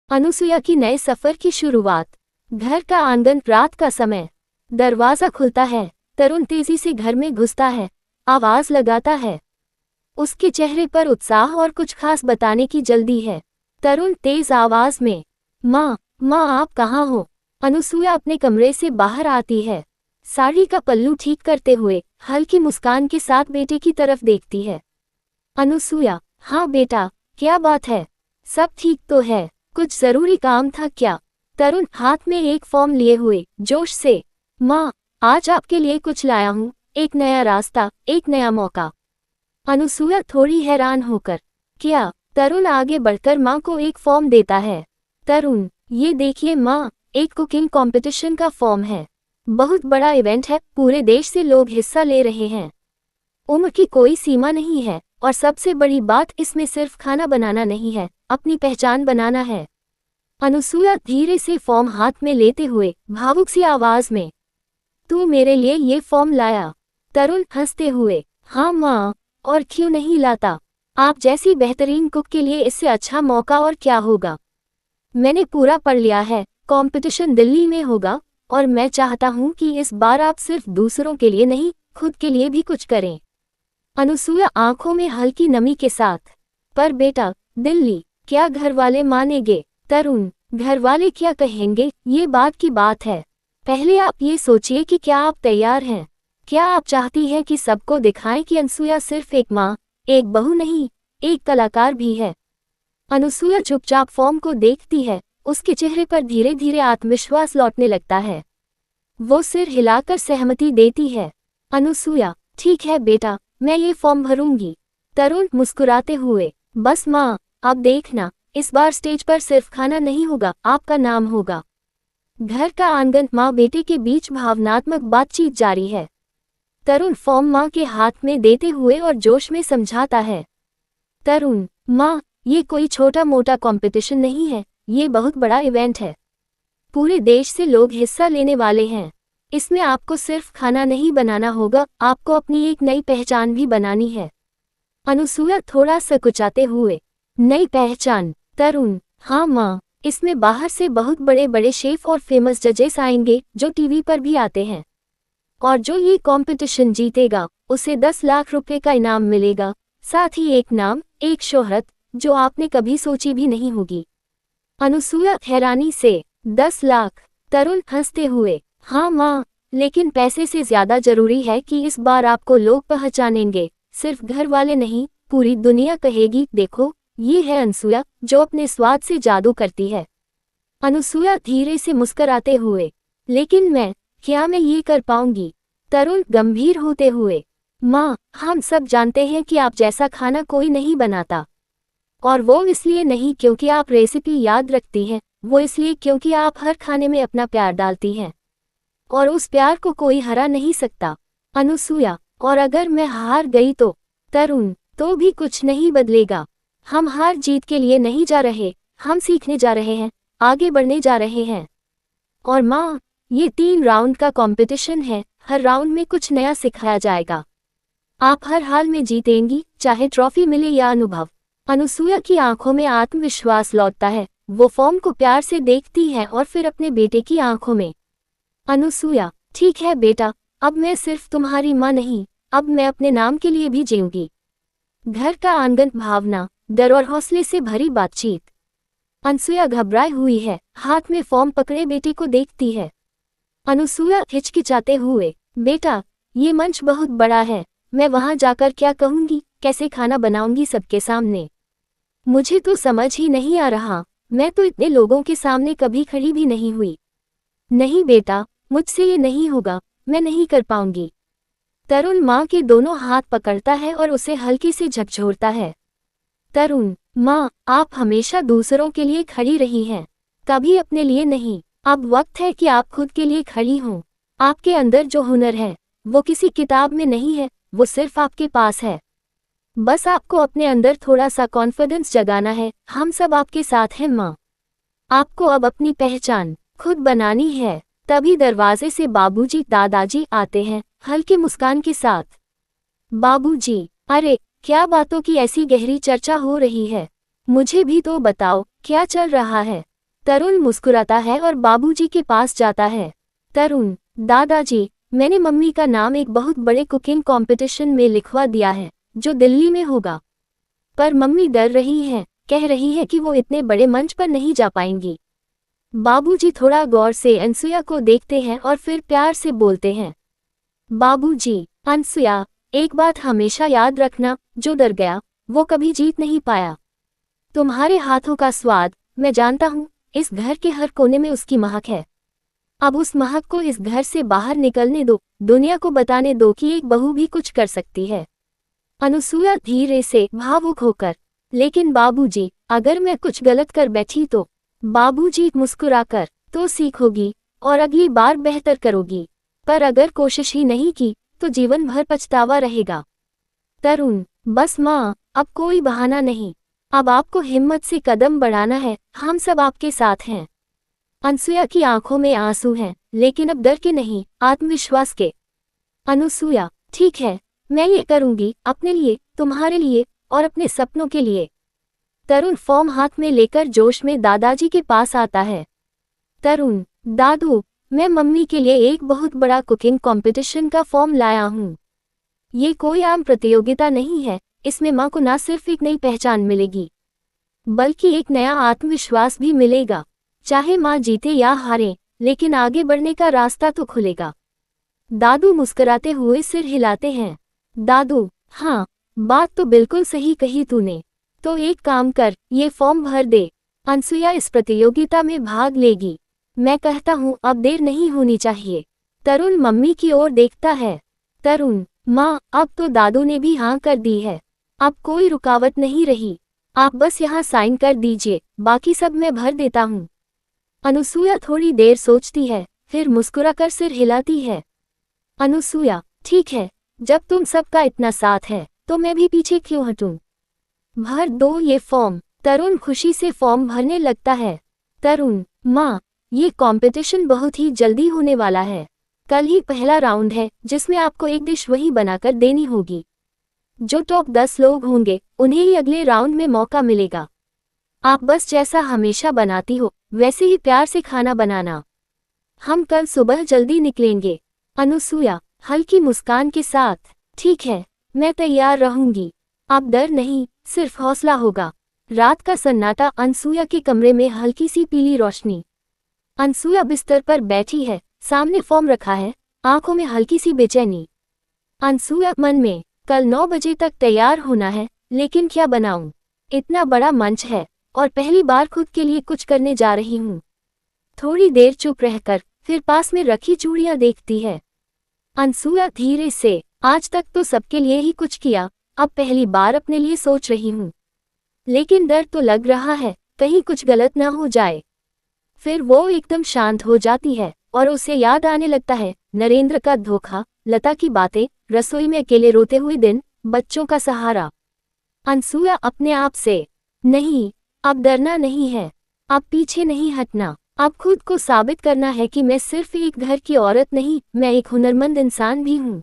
अनुसुया की नए सफर की शुरुआत। घर का आंगन, रात का समय। दरवाजा खुलता है। तरुण तेजी से घर में घुसता है, आवाज लगाता है। उसके चेहरे पर उत्साह और कुछ खास बताने की जल्दी है। तरुण तेज आवाज में, माँ, माँ आप कहाँ हो? अनुसुया अपने कमरे से बाहर आती है, साड़ी का पल्लू ठीक करते हुए हल्की मुस्कान के साथ बेटे की तरफ देखती है। अनुसुया, हाँ बेटा, क्या बात है? सब ठीक तो है? कुछ जरूरी काम था क्या? तरुण हाथ में एक फॉर्म लिए हुए जोश से, माँ, आज आपके लिए कुछ लाया हूँ, एक नया रास्ता, एक नया मौका। अनुसुया थोड़ी हैरान होकर, क्या? तरुण आगे बढ़कर माँ को एक फॉर्म देता है। तरुण, ये देखिए माँ, एक कुकिंग कंपटीशन का फॉर्म है। बहुत बड़ा इवेंट है, पूरे देश से लोग हिस्सा ले रहे हैं। उम्र की कोई सीमा नहीं है, और सबसे बड़ी बात इसमें सिर्फ खाना बनाना नहीं है, अपनी पहचान बनाना है। अनुसुया धीरे से फॉर्म हाथ में लेते हुए भावुक सी आवाज में, तू मेरे लिए ये फॉर्म लाया? तरुण हंसते हुए, हाँ माँ, और क्यों नहीं लाता? आप जैसी बेहतरीन कुक के लिए इससे अच्छा मौका और क्या होगा। मैंने पूरा पढ़ लिया है, कंपटीशन दिल्ली में होगा, और मैं चाहता हूँ कि इस बार आप सिर्फ दूसरों के लिए नहीं, खुद के लिए भी कुछ करें। अनुसुया आंखों में हल्की नमी के साथ, पर बेटा, दिल्ली, क्या घर वाले मानेंगे? तरुण, घर वाले क्या कहेंगे ये बात की बात है, पहले आप ये सोचिए कि क्या आप तैयार हैं। क्या आप चाहती हैं कि सबको दिखाएं कि अनुसुया सिर्फ एक माँ, एक बहू नहीं, एक कलाकार भी है। अनुसुया चुपचाप फॉर्म को देखती है, उसके चेहरे पर धीरे धीरे आत्मविश्वास लौटने लगता है। वो सिर हिलाकर सहमति देती है। अनुसुया, ठीक है बेटा, मैं ये फॉर्म भरूंगी। तरुण मुस्कुराते हुए, बस माँ, अब देखना, इस बार स्टेज पर सिर्फ खाना नहीं होगा, आपका नाम होगा। घर का आंगन, माँ बेटे के बीच भावनात्मक बातचीत जारी है। तरुण फॉर्म माँ के हाथ में देते हुए और जोश में समझाता है। तरुण, माँ, ये कोई छोटा मोटा कंपटीशन नहीं है, ये बहुत बड़ा इवेंट है। पूरे देश से लोग हिस्सा लेने वाले हैं। इसमें आपको सिर्फ खाना नहीं बनाना होगा, आपको अपनी एक नई पहचान भी बनानी है। अनुसुया थोड़ा सकुचाते हुए, नई पहचान? तरुण, हाँ माँ, इसमें बाहर से बहुत बड़े बड़े शेफ और फेमस जजेस आएंगे जो टीवी पर भी आते हैं। और जो ये कंपटीशन जीतेगा उसे 10 लाख रुपए का इनाम मिलेगा, साथ ही एक नाम, एक शोहरत जो आपने कभी सोची भी नहीं होगी। अनुसुया हैरानी से, 10 लाख? तरुण हंसते हुए, हाँ माँ, लेकिन पैसे से ज्यादा जरूरी है कि इस बार आपको लोग पहचानेंगे, सिर्फ घर वाले नहीं, पूरी दुनिया कहेगी, देखो, ये है अनुसुया जो अपने स्वाद से जादू करती है। अनुसुया धीरे से मुस्कुराते हुए, लेकिन क्या मैं ये कर पाऊंगी? तरुण गंभीर होते हुए, माँ, हम सब जानते हैं कि आप जैसा खाना कोई नहीं बनाता, और वो इसलिए नहीं क्योंकि आप रेसिपी याद रखती हैं, वो इसलिए क्योंकि आप हर खाने में अपना प्यार डालती हैं, और उस प्यार को कोई हरा नहीं सकता। अनुसुया, और अगर मैं हार गई तो? तरुण, तो भी कुछ नहीं बदलेगा। हम हार जीत के लिए नहीं जा रहे, हम सीखने जा रहे हैं, आगे बढ़ने जा रहे हैं। और माँ, ये 3 राउंड का कंपटीशन है, हर राउंड में कुछ नया सिखाया जाएगा। आप हर हाल में जीतेंगी, चाहे ट्रॉफी मिले या अनुभव। अनुसुया की आंखों में आत्मविश्वास लौटता है, वो फॉर्म को प्यार से देखती है और फिर अपने बेटे की आंखों में। अनुसुया, ठीक है बेटा, अब मैं सिर्फ तुम्हारी माँ नहीं, अब मैं अपने नाम के लिए भी जीऊंगी। घर का आंगन, भावना, डर और हौसले से भरी बातचीत। अनुसुया घबराई हुई है, हाथ में फॉर्म पकड़े बेटे को देखती है। अनुसुया हिचकिचाते हुए, बेटा, ये मंच बहुत बड़ा है, मैं वहां जाकर क्या कहूंगी, कैसे खाना बनाऊंगी सबके सामने? मुझे तो समझ ही नहीं आ रहा, मैं तो इतने लोगों के सामने कभी खड़ी भी नहीं हुई। नहीं बेटा, मुझसे ये नहीं होगा, मैं नहीं कर पाऊंगी। तरुण माँ के दोनों हाथ पकड़ता है और उसे हल्के से झकझोरता है। तरुण, माँ, आप हमेशा दूसरों के लिए खड़ी रही हैं, कभी अपने लिए नहीं। अब वक्त है कि आप खुद के लिए खड़ी हों। आपके अंदर जो हुनर है, वो किसी किताब में नहीं है, वो सिर्फ आपके पास है। बस आपको अपने अंदर थोड़ा सा कॉन्फिडेंस जगाना है, हम सब आपके साथ हैं माँ। आपको अब अपनी पहचान खुद बनानी है। तभी दरवाजे से बाबूजी दादाजी आते हैं, हल्के मुस्कान के साथ। बाबूजी, अरे, क्या बातों की ऐसी गहरी चर्चा हो रही है? मुझे भी तो बताओ, क्या चल रहा है? तरुण मुस्कुराता है और बाबूजी के पास जाता है। तरुण, दादाजी, मैंने मम्मी का नाम एक बहुत बड़े कुकिंग कंपटीशन में लिखवा दिया है, जो दिल्ली में होगा। पर मम्मी डर रही हैं, कह रही है कि वो इतने बड़े मंच पर नहीं जा पाएंगी। बाबूजी थोड़ा गौर से अनसुया को देखते हैं और फिर प्यार से बोलते हैं, बाबूजी, अनसुया, एक बात हमेशा याद रखना, जो डर गया वो कभी जीत नहीं पाया। तुम्हारे हाथों का स्वाद, मैं जानता हूँ, इस घर के हर कोने में उसकी महक है। अब उस महक को इस घर से बाहर निकलने दो, दुनिया को बताने दो कि एक बहू भी कुछ कर सकती है। अनुसुया धीरे से भावुक होकर, लेकिन बाबूजी, अगर मैं कुछ गलत कर बैठी तो? बाबूजी मुस्कुराकर, तो सीखोगी और अगली बार बेहतर करोगी, पर अगर कोशिश ही नहीं की तो जीवन भर पछतावा रहेगा। तरुण, बस माँ, अब कोई बहाना नहीं, अब आपको हिम्मत से कदम बढ़ाना है, हम सब आपके साथ हैं। अनसुया की आंखों में आंसू हैं, लेकिन अब डर के नहीं, आत्मविश्वास के। अनुसुया, ठीक है, मैं ये करूंगी, अपने लिए, तुम्हारे लिए और अपने सपनों के लिए। तरुण फॉर्म हाथ में लेकर जोश में दादाजी के पास आता है। तरुण, दादू, मैं मम्मी के लिए एक बहुत बड़ा कुकिंग कंपटीशन का फॉर्म लाया हूँ। ये कोई आम प्रतियोगिता नहीं है, इसमें माँ को न सिर्फ एक नई पहचान मिलेगी, बल्कि एक नया आत्मविश्वास भी मिलेगा। चाहे माँ जीते या हारे, लेकिन आगे बढ़ने का रास्ता तो खुलेगा। दादू मुस्कुराते हुए सिर हिलाते हैं। दादू, हाँ, बात तो बिल्कुल सही कही तूने। तो एक काम कर, ये फॉर्म भर दे। अनसुया इस प्रतियोगिता में भाग लेगी। मैं कहता हूँ अब देर नहीं होनी चाहिए। तरुण मम्मी की ओर देखता है। तरुण, माँ, अब तो दादू ने भी हाँ कर दी है, अब कोई रुकावट नहीं रही। आप बस यहाँ साइन कर दीजिए, बाकी सब मैं भर देता हूँ। अनुसुया थोड़ी देर सोचती है, फिर मुस्कुराकर सिर हिलाती है। अनुसुया, ठीक है, जब तुम सबका इतना साथ है तो मैं भी पीछे क्यों हटूं? भर दो ये फॉर्म। तरुण खुशी से फॉर्म भरने लगता है। तरुण, माँ, ये कंपटीशन बहुत ही जल्दी होने वाला है। कल ही पहला राउंड है, जिसमें आपको एक डिश वही बनाकर देनी होगी। जो टॉप 10 लोग होंगे उन्हें ही अगले राउंड में मौका मिलेगा। आप बस जैसा हमेशा बनाती हो वैसे ही प्यार से खाना बनाना। हम कल सुबह जल्दी निकलेंगे। अनुसुया हल्की मुस्कान के साथ, ठीक है, मैं तैयार रहूंगी। अब डर नहीं, सिर्फ हौसला होगा। रात का सन्नाटा, अनसुया के कमरे में हल्की सी पीली रोशनी। अनसुया बिस्तर पर बैठी है, सामने फॉर्म रखा है, आंखों में हल्की सी बेचैनी। अनसुया मन में, कल 9 बजे तक तैयार होना है, लेकिन क्या बनाऊं? इतना बड़ा मंच है और पहली बार खुद के लिए कुछ करने जा रही हूँ। थोड़ी देर चुप रहकर फिर पास में रखी चूड़ियां देखती है। अनसुया धीरे से, आज तक तो सबके लिए ही कुछ किया, अब पहली बार अपने लिए सोच रही हूँ। लेकिन डर तो लग रहा है, कहीं कुछ गलत ना हो जाए। फिर वो एकदम शांत हो जाती है और उसे याद आने लगता है नरेंद्र का धोखा, लता की बातें, रसोई में अकेले रोते हुए दिन, बच्चों का सहारा। अनसुया अपने आप से, नहीं, अब डरना नहीं है, अब पीछे नहीं हटना, अब खुद को साबित करना है कि मैं सिर्फ एक घर की औरत नहीं, मैं एक हुनरमंद इंसान भी हूँ।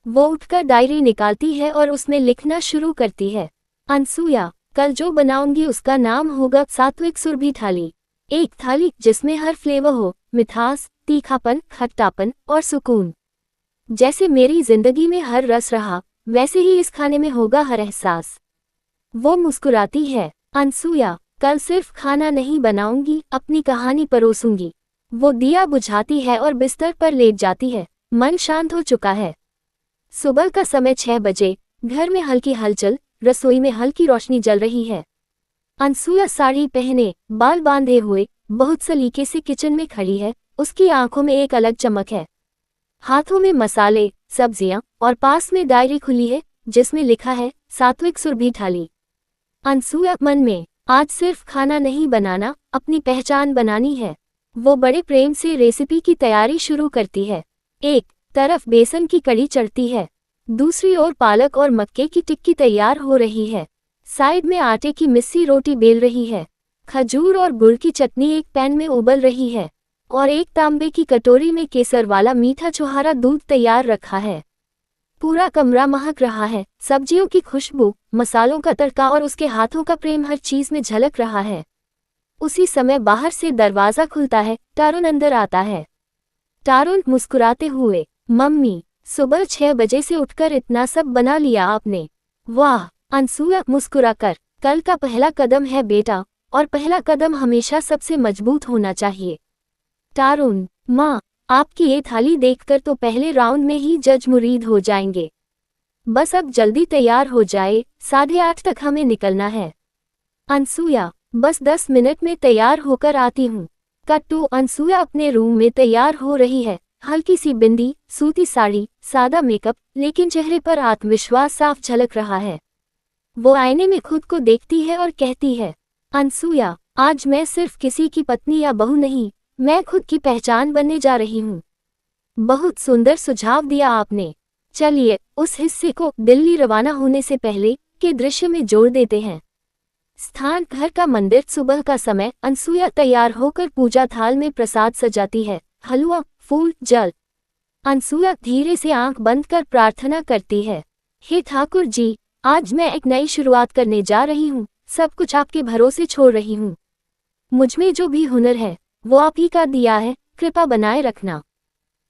वो उठकर डायरी निकालती है और उसमें लिखना शुरू करती है। अनसुया, कल जो बनाऊंगी उसका नाम होगा सात्विक सुरभि थाली। एक थाली जिसमें हर फ्लेवर हो, मिठास, तीखापन, खट्टापन और सुकून। जैसे मेरी जिंदगी में हर रस रहा, वैसे ही इस खाने में होगा हर एहसास। वो मुस्कुराती है। अनसुया, कल सिर्फ खाना नहीं बनाऊंगी, अपनी कहानी परोसूंगी। वो दिया बुझाती है और बिस्तर पर लेट जाती है, मन शांत हो चुका है। सुबह का समय 6 बजे, घर में हल्की हलचल, रसोई में हल्की रोशनी जल रही है। अनसुया साड़ी पहने, बाल बांधे हुए, बहुत सलीके से किचन में खड़ी है, उसकी आंखों में एक अलग चमक है। हाथों में मसाले, सब्जियां और पास में डायरी खुली है, जिसमें लिखा है सात्विक सुरभि थाली। अनसुया मन में, आज सिर्फ खाना नहीं बनाना, अपनी पहचान बनानी है। वो बड़े प्रेम से रेसिपी की तैयारी शुरू करती है। एक तरफ बेसन की कड़ी चढ़ती है, दूसरी ओर पालक और मक्के की टिक्की तैयार हो रही है। साइड में आटे की मिस्सी रोटी बेल रही है। खजूर और गुड़ की चटनी एक पैन में उबल रही है और एक तांबे की कटोरी में केसर वाला मीठा छुहारा दूध तैयार रखा है। पूरा कमरा महक रहा है, सब्जियों की खुशबू, मसालों का तड़का और उसके हाथों का प्रेम हर चीज में झलक रहा है। उसी समय बाहर से दरवाजा खुलता है। टारुन अंदर आता है। टारुन मुस्कुराते हुए, मम्मी, सुबह 6 बजे से उठकर इतना सब बना लिया आपने। वाह। अनसुया मुस्कुराकर, कल का पहला कदम है बेटा, और पहला कदम हमेशा सबसे मजबूत होना चाहिए। टारुन, माँ, आपकी ये थाली देखकर तो पहले राउंड में ही जज मुरीद हो जाएंगे। बस अब जल्दी तैयार हो जाए, 8:30 तक हमें निकलना है। अनसुया, बस 10 मिनट में तैयार होकर आती हूँ। कट टू अनसुया अपने रूम में तैयार हो रही है। हल्की सी बिंदी, सूती साड़ी, सादा मेकअप, लेकिन चेहरे पर आत्मविश्वास साफ झलक रहा है। वो आईने में खुद को देखती है और कहती है, अनसुया, आज मैं सिर्फ किसी की पत्नी या बहू नहीं, मैं खुद की पहचान बनने जा रही हूँ। बहुत सुंदर सुझाव दिया आपने। चलिए उस हिस्से को दिल्ली रवाना होने से पहले के दृश्य में जोड़ देते हैं। स्थान घर का मंदिर। सुबह का समय। अनसुया तैयार होकर पूजा थाल में प्रसाद सजाती है। हलवा, फूल, जल। अनसुया धीरे से आंख बंद कर प्रार्थना करती है, हे ठाकुर जी, आज मैं एक नई शुरुआत करने जा रही हूँ, सब कुछ आपके भरोसे छोड़ रही हूँ। मुझमें जो भी हुनर है वो आप ही का दिया है, कृपा बनाए रखना।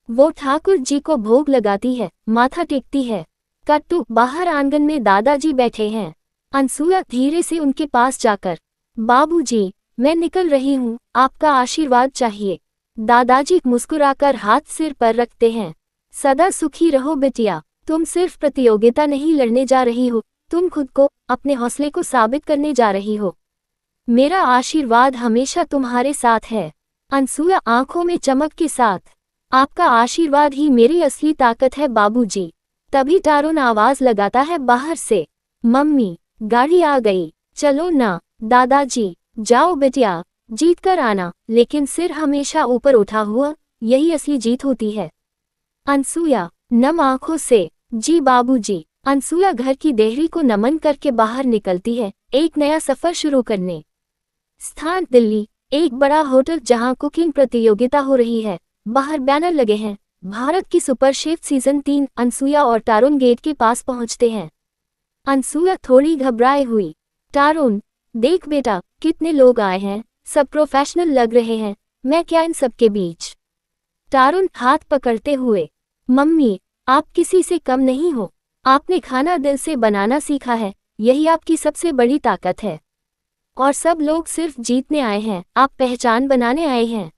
वो ठाकुर जी को भोग लगाती है, माथा टेकती है। कट्टू बाहर आंगन में दादाजी बैठे हैं। अनसुया धीरे से उनके पास जाकर, बाबूजी, मैं निकल रही हूँ, आपका आशीर्वाद चाहिए। दादाजी मुस्कुराकर हाथ सिर पर रखते हैं। सदा सुखी रहो बिटिया, तुम सिर्फ प्रतियोगिता नहीं लड़ने जा रही हो, तुम खुद को, अपने हौसले को साबित करने जा रही हो। मेरा आशीर्वाद हमेशा तुम्हारे साथ है। अनसुया आंखों में चमक के साथ, आपका आशीर्वाद ही मेरी असली ताकत है बाबूजी। तभी टारुन आवाज लगाता है बाहर से, मम्मी, गाड़ी आ गई, चलो ना। दादाजी, जाओ बिटिया, जीत कर आना, लेकिन सिर हमेशा ऊपर उठा हुआ, यही असली जीत होती है। अनसुया नम आंखों से, जी बाबूजी। अनसुया घर की देहरी को नमन करके बाहर निकलती है, एक नया सफर शुरू करने। स्थान दिल्ली, एक बड़ा होटल जहां कुकिंग प्रतियोगिता हो रही है। बाहर बैनर लगे हैं, भारत की सुपर शेफ सीजन 3। अनसुया और टारुन गेट के पास पहुंचते हैं। अनसुया थोड़ी घबराए हुई, टारुन, देख बेटा, कितने लोग आए हैं, सब प्रोफेशनल लग रहे हैं, मैं क्या इन सबके बीच। टारुन हाथ पकड़ते हुए, मम्मी, आप किसी से कम नहीं हो, आपने खाना दिल से बनाना सीखा है, यही आपकी सबसे बड़ी ताकत है। और सब लोग सिर्फ जीतने आए हैं, आप पहचान बनाने आए हैं।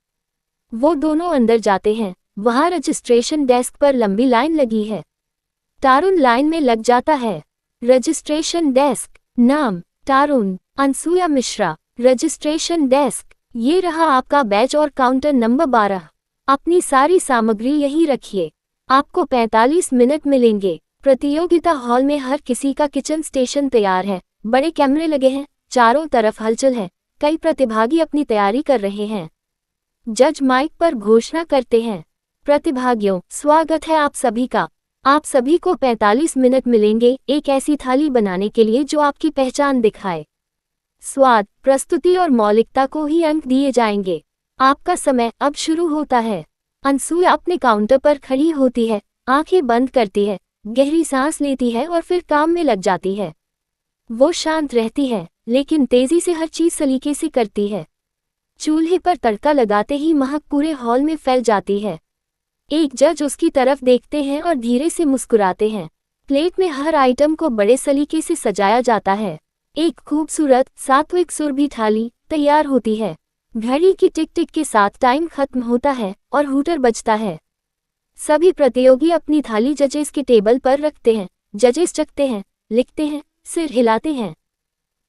वो दोनों अंदर जाते हैं। वहां रजिस्ट्रेशन डेस्क पर लंबी लाइन लगी है। टारुन लाइन में लग जाता है। रजिस्ट्रेशन डेस्क, नाम, टारुन, अनसुया मिश्रा। रजिस्ट्रेशन डेस्क, ये रहा आपका बैच और काउंटर नंबर 12। अपनी सारी सामग्री यहीं रखिए, आपको 45 मिनट मिलेंगे। प्रतियोगिता हॉल में हर किसी का किचन स्टेशन तैयार है, बड़े कैमरे लगे हैं, चारों तरफ हलचल है, कई प्रतिभागी अपनी तैयारी कर रहे हैं। जज माइक पर घोषणा करते हैं, प्रतिभागियों, स्वागत है आप सभी का। आप सभी को 45 मिनट मिलेंगे एक ऐसी थाली बनाने के लिए जो आपकी पहचान दिखाए। स्वाद, प्रस्तुति और मौलिकता को ही अंक दिए जाएंगे। आपका समय अब शुरू होता है। अनसुया अपने काउंटर पर खड़ी होती है, आंखें बंद करती है, गहरी सांस लेती है और फिर काम में लग जाती है। वो शांत रहती है, लेकिन तेजी से हर चीज सलीके से करती है। चूल्हे पर तड़का लगाते ही महक पूरे हॉल में फैल जाती है। एक जज उसकी तरफ देखते हैं और धीरे से मुस्कुराते हैं। प्लेट में हर आइटम को बड़े सलीके से सजाया जाता है। एक खूबसूरत सात्विक सुरभि थाली तैयार होती है। घड़ी की टिक टिक के साथ टाइम खत्म होता है और हूटर बजता है। सभी प्रतियोगी अपनी थाली जजेस के टेबल पर रखते हैं। जजेस चखते हैं, लिखते हैं, सिर हिलाते हैं।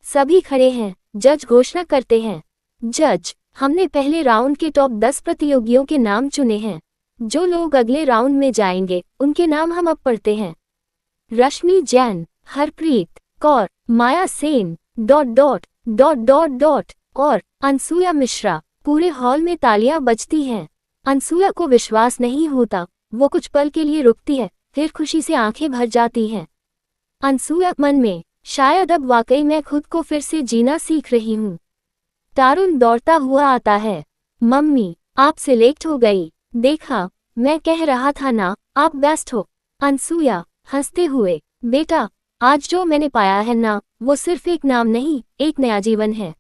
सभी खड़े हैं। जज घोषणा करते हैं, जज, हमने पहले राउंड के टॉप 10 प्रतियोगियों के नाम चुने हैं। जो लोग अगले राउंड में जाएंगे उनके नाम हम अब पढ़ते हैं। रश्मि जैन, हरप्रीत कौर, माया सेन, ... और अनसुया मिश्रा। पूरे हॉल में तालियां बजती हैं। अनसुया को विश्वास नहीं होता। वो कुछ पल के लिए रुकती है, फिर खुशी से आंखें भर जाती हैं। अनसुया मन में, शायद अब वाकई मैं खुद को फिर से जीना सीख रही हूँ। टारुन दौड़ता हुआ आता है, मम्मी, आप सिलेक्ट हो गई, देखा, मैं कह रहा था ना, आप बेस्ट हो। अनसुया हंसते हुए, बेटा, आज जो मैंने पाया है ना, वो सिर्फ एक नाम नहीं, एक नया जीवन है।